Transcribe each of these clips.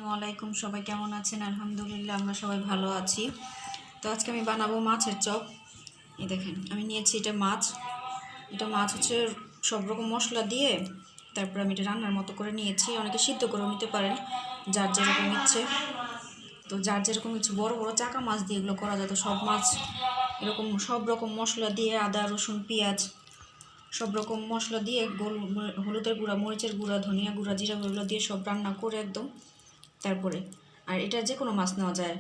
আসসালামু আলাইকুম, সবাই কেমন আছেন? আলহামদুলিল্লাহ আমরা সবাই ভালো আছি। তো আজকে আমি বানাবো মাছের চপ। এই দেখেন আমি নিয়েছি এটা মাছ হচ্ছে সব রকম মশলা দিয়ে তারপর আমি এটা রান্নার মতো করে নিয়েছি। অনেকে সিদ্ধ করেও নিতে পারেন, যার যেরকম ইচ্ছে। তো যার যেরকম ইচ্ছে বড় বড় চাকা মাছ দিয়ে এগুলো করা যায়। তো সব মাছ এরকম সব রকম মশলা দিয়ে আদা রসুন পেঁয়াজ সব রকম মশলা দিয়ে হলুদের গুঁড়া, মরিচের গুঁড়া, ধনিয়া গুঁড়া, জিরা গুঁড়ো দিয়ে সব রান্না করে একদম। তারপরে আর এটা যে কোনো মাছ নেওয়া যায়,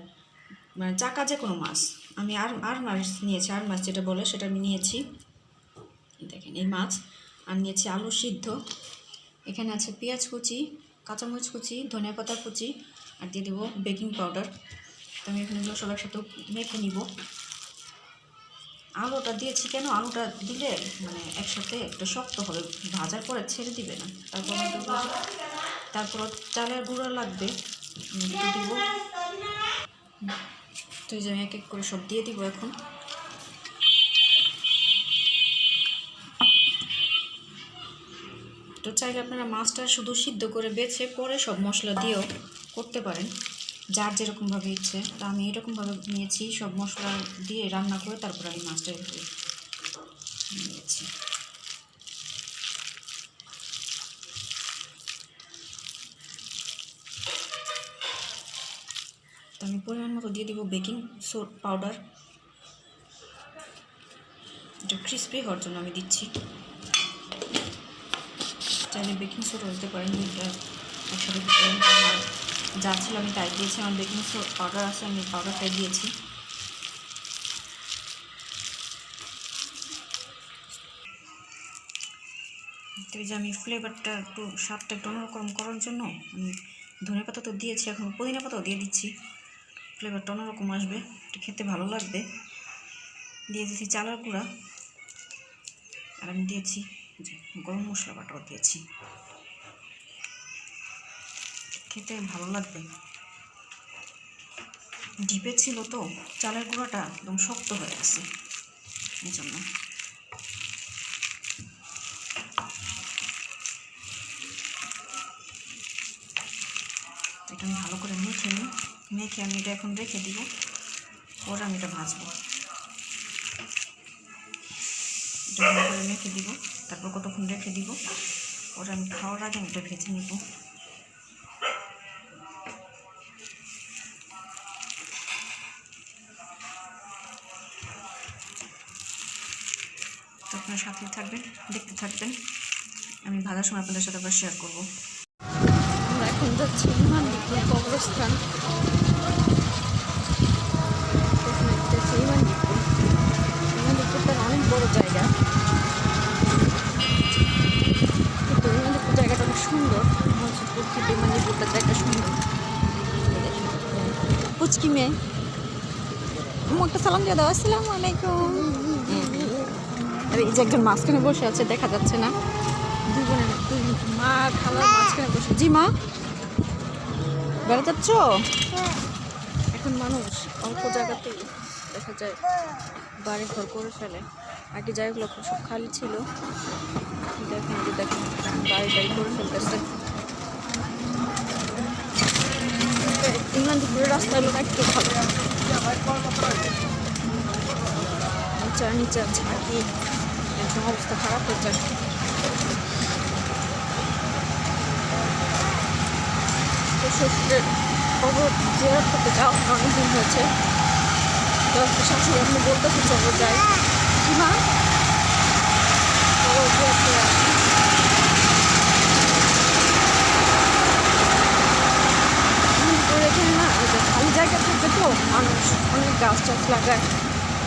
মানে চাকা যে কোনো মাছ। আমি আর মাছ নিয়েছি, আর মাছ যেটা বলে সেটা আমি নিয়েছি। দেখেন এই মাছ। আর নিয়েছি আলু সিদ্ধ, এখানে আছে পেঁয়াজ কুচি, কাঁচামরিচ কুচি, ধনিয়া পাতা কুচি, আর দিয়ে দেবো বেকিং পাউডার। তো আমি এখানে সব একসাথে মেখে নিব। আলুটা দিয়েছি কেন, আলুটা দিলে মানে একসাথে একটু শক্ত হবে, ভাজার পরে ছেড়ে দিবে না। তারপর চালের গুঁড়া লাগবে, দিব। তো এই যে আমি এক এক করে সব দিয়ে দিব এখন। তো চাইলে আপনারা মাছটা শুধু সিদ্ধ করে বেছে পরে সব মশলা দিয়েও করতে পারেন, যার যেরকমভাবে ইচ্ছে। তো আমি এরকমভাবে নিয়েছি, সব মশলা দিয়ে রান্না করে তারপর আমি মাছটা নিয়েছি। তো আমি পরিমাণ মতো দিয়ে দিব বেকিং পাউডার। এটা ক্রিস্পি হওয়ার জন্য আমি দিচ্ছি। চাইলে বেকিং সোডা দিতে পারেন, দুইটা একসাথে দিতে পারেন। আমার যা ছিল আমি তাই দিয়েছি, আমার বেকিং পাউডার আছে, আমি পাউডারটাই দিয়েছি। তো এই যে আমি ফ্লেভারটা একটু স্বাদটা একটু অন্যরকম করার জন্য আমি ধনিয়া পাতা তো দিয়েছি, এখন পুদিনা পাতাও দিয়ে দিচ্ছি। ফ্লেভারটা অন্যরকম আসবে, এটা খেতে ভালো লাগবে। দিয়ে দিয়েছি চালের গুঁড়া, আর আমি দিয়েছি যে গরম মশলা বাটাও দিয়েছি, খেতে ভালো লাগবে। ডিপে ছিল তো চালের গুঁড়াটা একদম শক্ত হয়ে গেছে, এই জন্য। এটা আমি ভালো করে মেখে আমি এটা এখন রেখে দিব, পরে আমি এটা ভাজবো। এটা ভালো করে মেখে দিব, তারপর কতক্ষণ রেখে দিব, পরে আমি খাওয়ার আগে আমি এটা ভেজে নিব। তো আপনার সাথে থাকবেন, দেখতে থাকবেন, আমি ভাজার সময় আপনাদের সাথে আবার শেয়ার করবো। আমরা এখন যাচ্ছি ইমানদীপুর কবরস্থান। ইমানদীপুরটা অনেক বড় জায়গা, কিন্তু ইমানদীপুর জায়গাটা অনেক সুন্দর। ইমানদীপুরটা জায়গা সুন্দর। পুচকি মেয়ে একটা সালাম দিয়ে দাও, আসসালামু আলাইকুম। আর এই যে একজন মাঝখানে বসে আছে, দেখা যাচ্ছে না। দুই মা খালার মাঝখানে বসে। জি মা, বেড়া যাচ্ছ? এখন মানুষ অল্প জায়গাতেই দেখা যায় বাড়ি ঘর করে ফেলে। আগে জায়গাগুলো খুব সব খালি ছিল, দেখেন বাড়ি করে ফেলতেছে। ইমানদীপুরের রাস্তাগুলো একটু ভালো, নিচে ঝাঁকি, একদম অবস্থা খারাপ হয়ে যায়। তো শ্বশুরের খবর জিয়ারত করতে যাওয়া অনেকদিন হয়েছে। তো শাশুড়ি আপনি বলতেছে চলো যাই। কি মা, এখানে না খালি জায়গা থাকবে তো মানুষ অনেক গাছ টাছ লাগায়।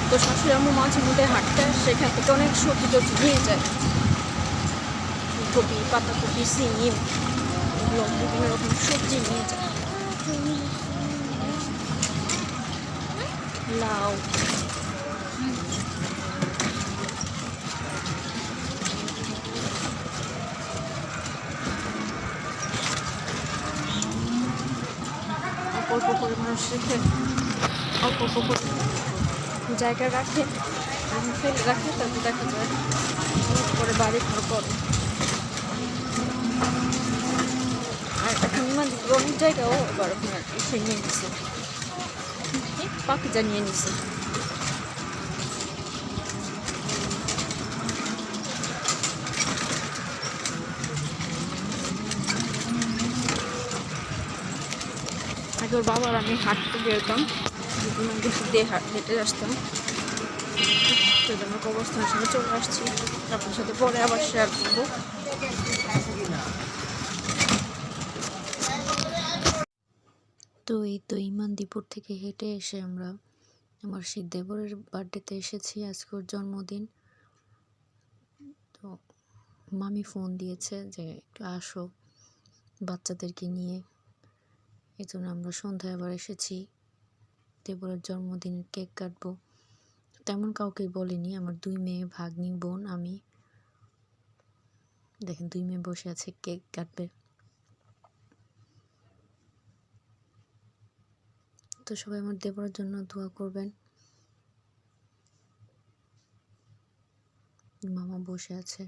তো শাশুড়ি আম্মু মাঝে মধ্যে হাঁটতে, সেখান থেকে অনেক সবজি টবজি নিয়ে যায়। ফুলকপি, পাতাকপি, সিম, এগুলো বিভিন্ন রকম সবজি নিয়ে যায়। লাউ, অল্প করে মানুষ রেখে, অল্প করে জায়গা রাখে, ফেলে রাখে, তারপর দেখা যায় করে বাড়ি ঘর করে। আর এখন মানে অনেক জায়গাও আবার আপনার এসে নিয়ে নিছে, পাখিটা নিয়ে নিছে। আগে ওর বাবার আমি হাঁটতে বেরোতাম, দিয়ে হেঁটে আসতাম। তো আমার কবরস্থানের সঙ্গে চলে আসছি, আপনার সাথে পরে আবার শেয়ার করবো। তো এই তো ইমানদীপুর থেকে হেঁটে এসে আমরা আমার সেই দেবরের বার্থডেতে এসেছি। আজকে ওর জন্মদিন। তো মামি ফোন দিয়েছে যে একটু আসো বাচ্চাদেরকে নিয়ে, এই জন্য আমরা সন্ধ্যায় আবার এসেছি। দেবরের জন্মদিনের কেক কাটবো। তেমন কাউকে বলিনি, আমার 2 মেয়ে, ভাগ্নি, বোন, আমি। দেখেন 2 মেয়ে বসে আছে, কেক কাটবে। তো সবাই আমার দেবরের জন্য দোয়া করবেন। মামা বসে আছে।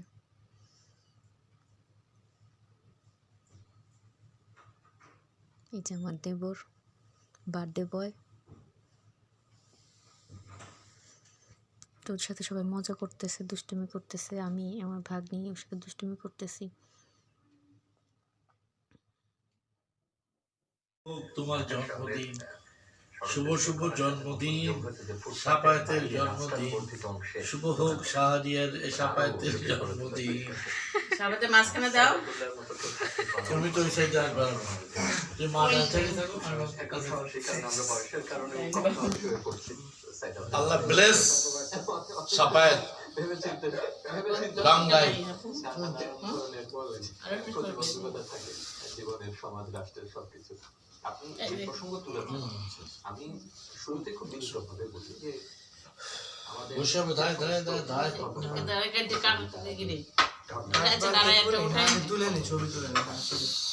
এই যে আমার দেবর, বার্থডে বয়। তোর সাথে সবাই মজা করতেছে, দুষ্টুমি করতেছে। আমি আমার ভাগ্নি ওর সাথে দুষ্টুমি করতেছি। তোমার জন্মদিন, শুভ শুভ জন্মদিন, সাপায়েতের জন্মদিন, শুভ হোক শাহরিয়ার সাপায়েতের জন্মদিন। সাবাতে মাঝখানে দাও। তুমি তো ওই সাইডে আসবে না, তুমি মাথা থেকে থাকো। আল্লাহ ব্লেস সাপায়েত বাংলায়। জীবনের সমাজ রাষ্ট্রের সবকিছু আপনি এই প্রসঙ্গ তুলে ধরেন। আমি শুরুতে খুব বিনীতভাবে বলি যে আমাদের বসে হবে দাঁড়ায় দাঁড়ায় দাঁড়ায় দাঁড়ায় দাঁড়ায় কাটতে কাটতে দেখি রে। আচ্ছা দাঁড়ায় একটা উঠাই তুলে নি, ছবি তুলে নি।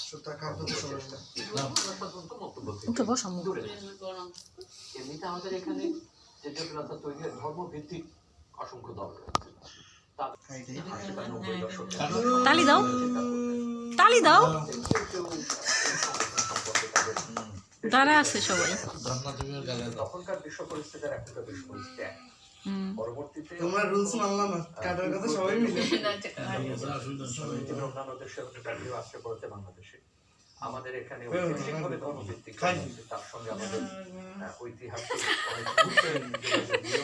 সুতা কাটতে তো সময় না। মন্তব্য উঠে বসো মুখ। এমনিতে আমাদের এখানে যে জটিলতা তৈরি হয় ধর্মভিত্তিক অসংখ্য দল রয়েছে। তালি দাও, তালি দাও। দাঁড়া আছে সবাই। তখনকার বিশ্ব পরিস্থিতির এখনকার বিশ্ব পরিস্থিতি এক। পরবর্তীতে তোমরা রুলস মানলা না, কাটার কথা সবাই মিলে। অন্যান্য দেশের ব্যাপারটিও আসতে পড়েছে বাংলাদেশে। আমাদের এখানে ঐতিহাসিকভাবে ধর্মভিত্তিক তার সঙ্গে আমাদের ঐতিহাসিক অনেক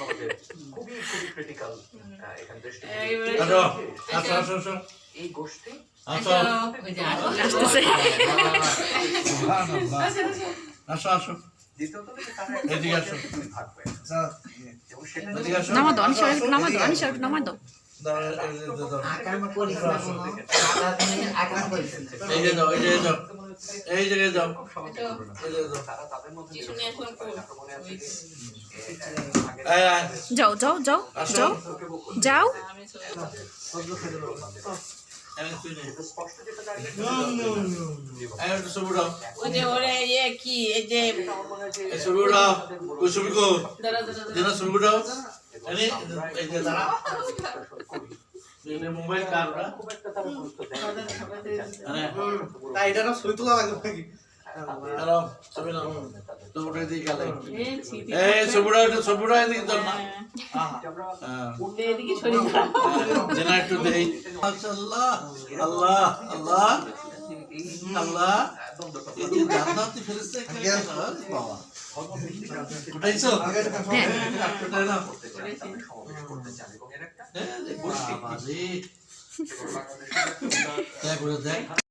আমাদের খুবই খুবই ক্রিটিক্যাল এখানে দেশটি এই গোষ্ঠী আসো আসো আসো দ্বিতীয়ত তারা এদিকে আসো। ভাগ হয়ে গেছে। এবং সেটা এদিকে আসো। নামা দাও, আনিশা একটু নামা দাও, আনিশা একটু নামা দাও। এই যে দাও, এই যে দাও, এই জায়গায় দাও, এই যে দাও। তারা তাদের মধ্যে শুনে এখন মনে আছে যে আয় আয় যাও যাও যাও যাও যাও। স্পষ্ট যেটা দাঁড়িয়ে আয় একটু ছবি দাও, ওই যে ওরে ইয়ে কি এই যে এই ছবি দাও, ওই ছবি কো দাঁড়া দাঁড়া যেন ছবি দাও। এই যে দাঁড়া, মোবাইল কারটা খুব একটা তারা গুরুত্ব দেয় তাই এটা না ছবি তোলা লাগবে নাকি? হ্যালো ছবি নাও তো ওটা দিয়ে গেলে এই ছবিটা একটু ছবিটা এদিকে দাও না। এদিকে সরে দাও। যেন একটু দেই। মাশাআল্লাহ, আল্লাহ আল্লাহ আল্লাহ, এই যে জান্নাতি ফেরেশতা বাবা উঠাইছো? হ্যাঁ উঠাই না? করতে চান এবং এর একটা বাবা রে, দেখ ওটা দেখ।